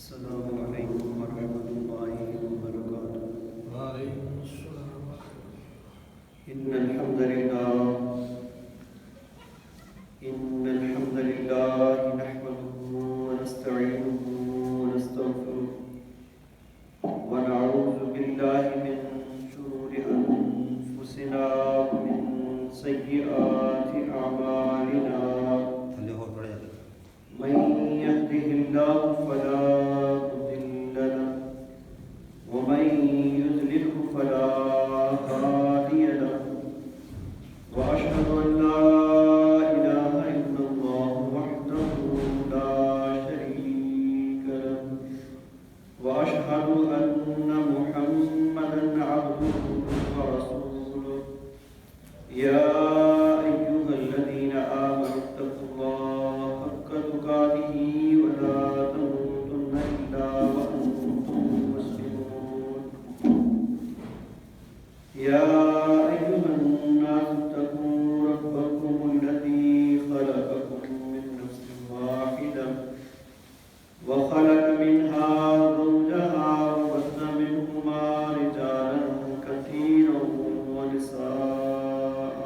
السلام علیکم ورحمۃ اللہ وبرکاتہ۔ وعلیکم السلام ان الحمد للہ نحمده ونستعینه ونستغفره ونعوذ باللہ من شرور انفسنا ومن سیئات اعمالنا من يهده الله فلا مضل له ومن يضلله فلا هادي له وأشهد أن لا إله إلا الله وحده لا شريك له وأشهد أن محمدا عبده ورسوله يا أيها الذين آمنوا اتقوا الله حق تقاته ولا تموتن إلا وأنتم مسلمون يا أيها الناس اتقوا ربكم الذي خلقكم من نفس واحدة وخلق منها زوجها وبث منهما رجالا كثيرا ونساء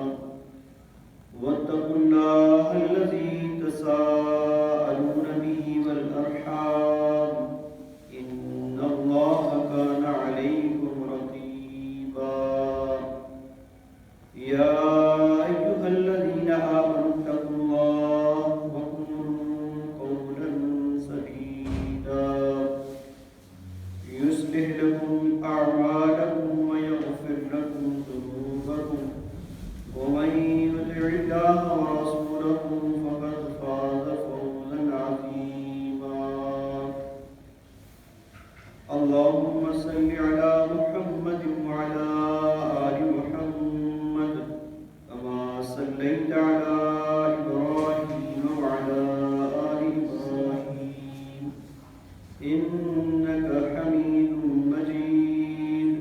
واتقوا الله الذي تساءلون به والأرحام إن الله كان عليكم رقيبا يا أيها الذين آمنوا اتقوا الله وقولوا قولا سديدا يصلح لكم أعمالكم ويغفر لكم ذنوبكم ومن يطع الله ورسوله فقد فاز فوزا عظيما اللهم صل على محمد وعلى آل محمد كما صليت على إبراهيم وعلى آل إبراهيم إنك حميد مجيد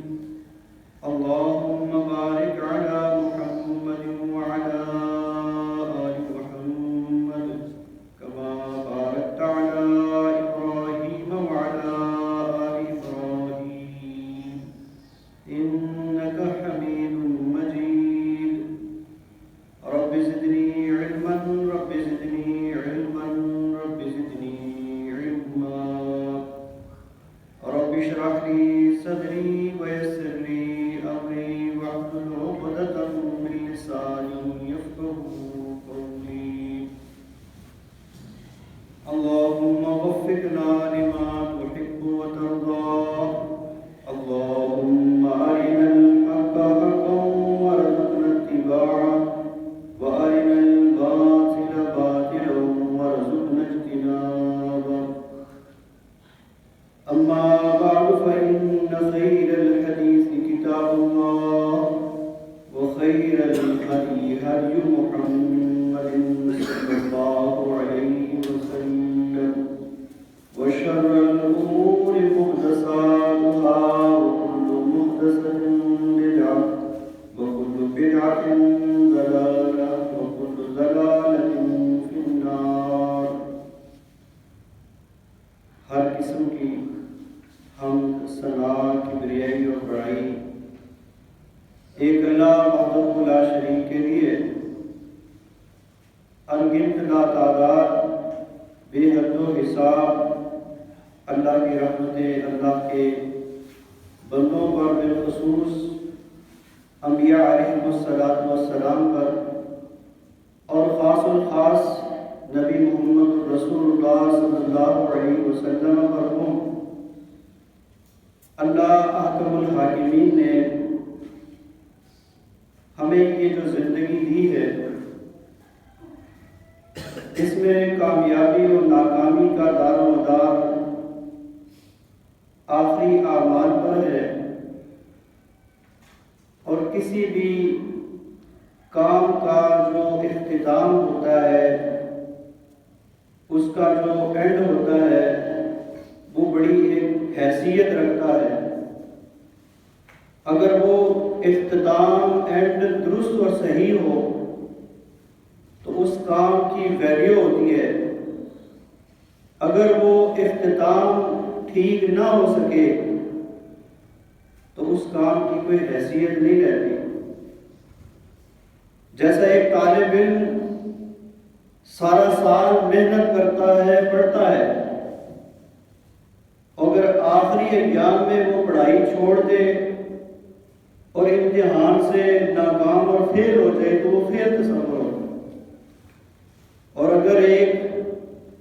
اللهم بارك على محمد وعلى آل محمد كما باركت على إبراهيم وعلى آل إبراهيم إنك حميد مجيد رب زدني علما رب زدني علما رب زدني علما رب اشرح لي صدري ويسر لي أمري واحلل عقدة من لساني يفقهوا قولي اللهم وفقنا لما تحب وترضى اللهم أرنا الحق حقا وارزقنا اتباعه وأرنا الباطل باطلا وارزقنا اجتنابه أما بعد فإن خير الحديث كتاب الله وخير الهدي هدي محمد صلى الله عليه وسلم وشر الأمور محدثاتها وكل محدثة بدعة وكل بدعة ضلالة وكل ضلالة في النار۔ ہر قسم کی حمد ثنا کبریائی اور بڑائی ایک اللہ وحدہ لا شریک کے لیے انگنت لا تعداد بے حد و حساب اللہ کی رحمتیں اللہ کے بندوں پر بالخصوص انبیاء علیہ السلام پر اور خاص الخاص نبی محمد رسول اللہ صلی اللہ علیہ وسلم پر ہوں۔ اللہ احکم الحاکمین نے ہمیں یہ جو زندگی دی ہے اس میں کامیابی اور ناکامی کا دار و مدار آخری اعمال پر ہے، اور کسی بھی کام کا جو اختتام ہوتا ہے اس کا جو اینڈ ہوتا ہے وہ بڑی ایک حیثیت رکھتا ہے۔ اگر وہ اختتام اینڈ درست اور صحیح ہو تو اس کام کی ویلیو ہوتی ہے، اگر وہ اختتام ٹھیک نہ ہو سکے تو اس کام کی کوئی حیثیت نہیں رہتی۔ جیسا ایک طالب علم سارا سال محنت کرتا ہے، پڑھتا ہے، اگر آخری ایام میں وہ پڑھائی چھوڑ دے اور امتحان سے ناکام اور فیل ہو جائے تو وہ فیل تصور ہوتا ہے۔ اور اگر ایک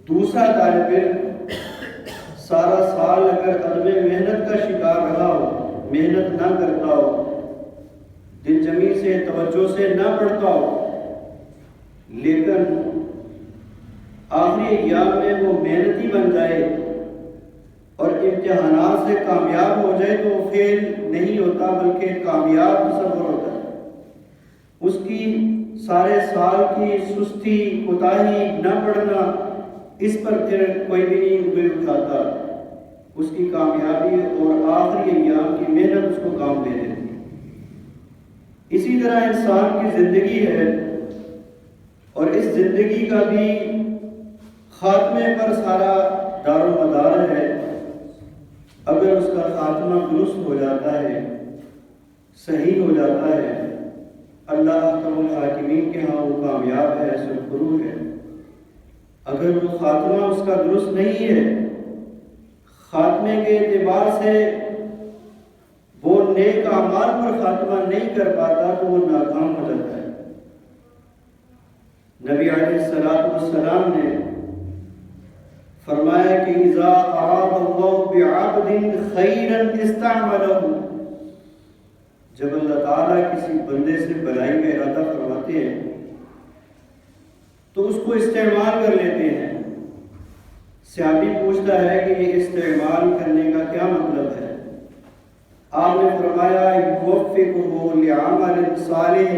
دوسرا طالب علم سارا سال اگر عدم محنت کا شکار رہا ہو، محنت نہ کرتا ہو، دل جمی سے توجہ سے نہ پڑھتا ہو، لیکن آخری ایام میں وہ محنتی بن جائے اور امتحانات سے کامیاب ہو جائے تو وہ فیل نہیں ہوتا بلکہ کامیاب تصور ہوتا ہے۔ اس کی سارے سال کی سستی، کوتاہی، نہ پڑھنا، اس پر پھر کوئی بھی نہیں انگلی اٹھاتا، اس کی کامیابی اور آخری ایام کی محنت اس کو کام دے دیتی۔ اسی طرح انسان کی زندگی ہے اور اس زندگی کا بھی خاتمے پر سارا دار و مدار ہے۔ اگر اس کا خاتمہ درست ہو جاتا ہے، صحیح ہو جاتا ہے، اللہ احکم الحاکمین کے ہاں وہ کامیاب ہے، سرفروغ ہے۔ اگر وہ خاتمہ اس کا درست نہیں ہے، خاتمے کے اعتبار سے وہ نیک اعمال پر خاتمہ نہیں کر پاتا تو وہ ناکام ہو جاتا ہے۔ نبی علیہ السلام نے فرمایا کہ اذا اراد اللہ بعبد خیرا استعملہ، جب اللہ تعالیٰ کسی بندے سے بھلائی کا ارادہ فرماتے ہیں تو اس کو استعمال کر لیتے ہیں۔ صحابی پوچھتا ہے کہ یہ استعمال کرنے کا کیا مطلب ہے؟ آپ نے فرمایا یوفقہ لعمل صالح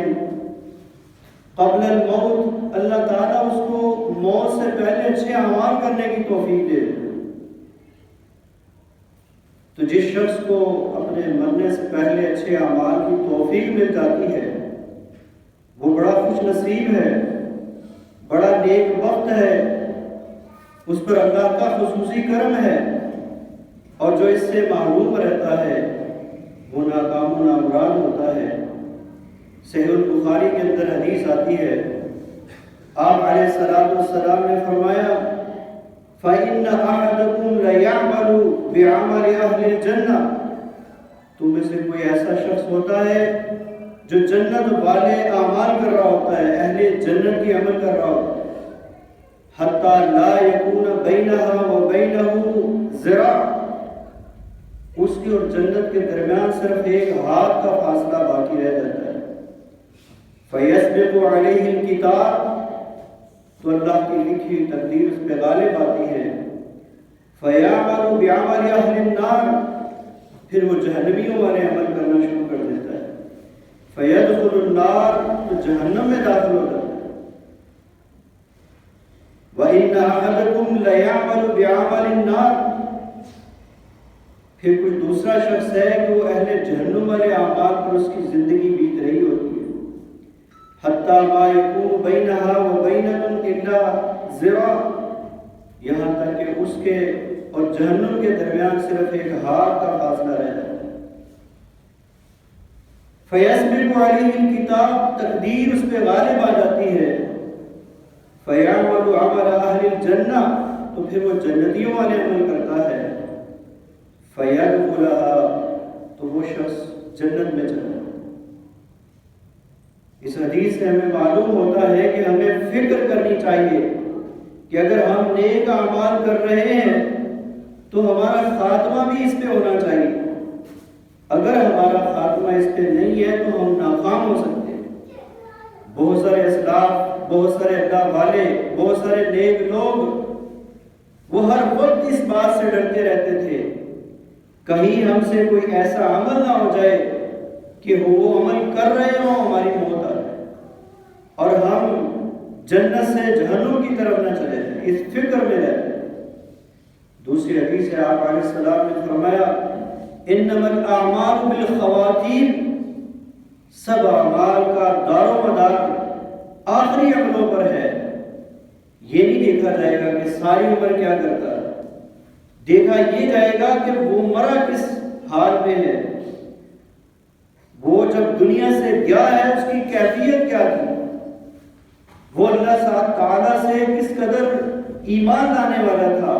قبل الموت، اللہ تعالیٰ اس کو موت سے پہلے اچھے اعمال کرنے کی توفیق دے۔ تو جس شخص کو اپنے مرنے سے پہلے اچھے اعمال کی توفیق مل جاتی ہے وہ بڑا خوش نصیب ہے، بڑا نیک وقت ہے، اس پر اللہ کا خصوصی کرم ہے، اور جو اس سے محروم رہتا ہے وہ ناکام و نامراد ہوتا ہے۔ صحیح البخاری کے اندر حدیث آتی ہے، آپ علیہ السلام نے فرمایا فَإِنَّ أَحَدَكُمْ لَيَعْمَلُ بِعَمَلِ أَهْلِ الْجَنَّةِ، تم میں سے کوئی ایسا شخص ہوتا ہے جو جنت والے اعمال کر رہا ہوتا ہے، اہل جنت کی عمل کر رہا ہوتا ہے، حَتَّى لَا يَكُونَ بَيْنَهَا وَبَيْنَهُ ذِرَاعٌ، اس کی اور جنت کے درمیان صرف ایک ہاتھ کا فاصلہ باقی رہ جاتا ہے۔ فَيَسْبِقُ عَلَيْهِ الْكِتَابُ، تو اللہ کی لکھی ہوئی تقدیر اس پہ غالب آتی ہے۔ فَيَعْمَلُ بِعَمَلِ أَهْلِ النَّارِ، پھر وہ جہنمیوں والے عمل کرنا شروع کر دیتا ہے۔ فَيَدْخُلُ النَّارِ، تو جہنم میں داخل ہو جاتا ہے۔ وَإِنَّ أَحَدَكُمْ لَيَعْمَلُ بِعَمَلِ النَّارِ، پھر کچھ دوسرا شخص ہے کہ وہ اہل جہنم والے اعمال پر اس کی زندگی بیت رہی ہوتی ہے۔ حَتَّى مَا يَكُونُ بَيْنَهَا وَبَيْنَهُ إِلَّا ذِرَاعٌ، یہاں تک کہ اس کے اور جہنم کے درمیان صرف ایک ہاتھ کا فاصلہ رہ جاتا ہے۔ فَيَسْبِقُ عَلَيْهِ الْكِتَابُ، تقدیر اس پہ غالب آ جاتی ہے۔ فَيَعْمَلُ عَمَلَ أَهْلِ الْجَنَّةِ، تو پھر وہ جنتیوں والے عمل کرتا ہے۔ فَيَدْخُلَهَا، تو وہ شخص جنت میں چلا جاتا ہے۔ اس حدیث سے ہمیں معلوم ہوتا ہے کہ ہمیں فکر کرنی چاہیے کہ اگر ہم نیک اعمال کر رہے ہیں تو ہمارا خاتمہ بھی اس پہ ہونا چاہیے۔ اگر ہمارا خاتمہ اس پہ نہیں ہے تو ہم ناکام ہو سکتے ہیں۔ بہت سارے اسلاف، بہت سارے اللہ والے، بہت سارے نیک لوگ وہ ہر وقت اس بات سے ڈرتے رہتے تھے کہیں ہم سے کوئی ایسا عمل نہ ہو جائے کہ وہ عمل کر رہے ہوں ہماری موت آ جائے اور ہم جنت سے جہنم کی طرف نہ چلے جائیں، اس فکر میں رہتے ہیں۔ دوسری حدیث ہے، آپ علیہ السلام نے فرمایا انما الاعمال بالخواتیم، سب اعمال کا دار و مدار آخری عملوں پر ہے۔ یہ نہیں دیکھا جائے گا کہ ساری عمر کیا کرتا ہے، دیکھا یہ جائے گا کہ وہ مرا کس حال میں ہے، وہ جب دنیا سے گیا ہے اس کی کیفیت کیا تھی، وہ اللہ تعالیٰ سے کس قدر ایمان لانے والا تھا،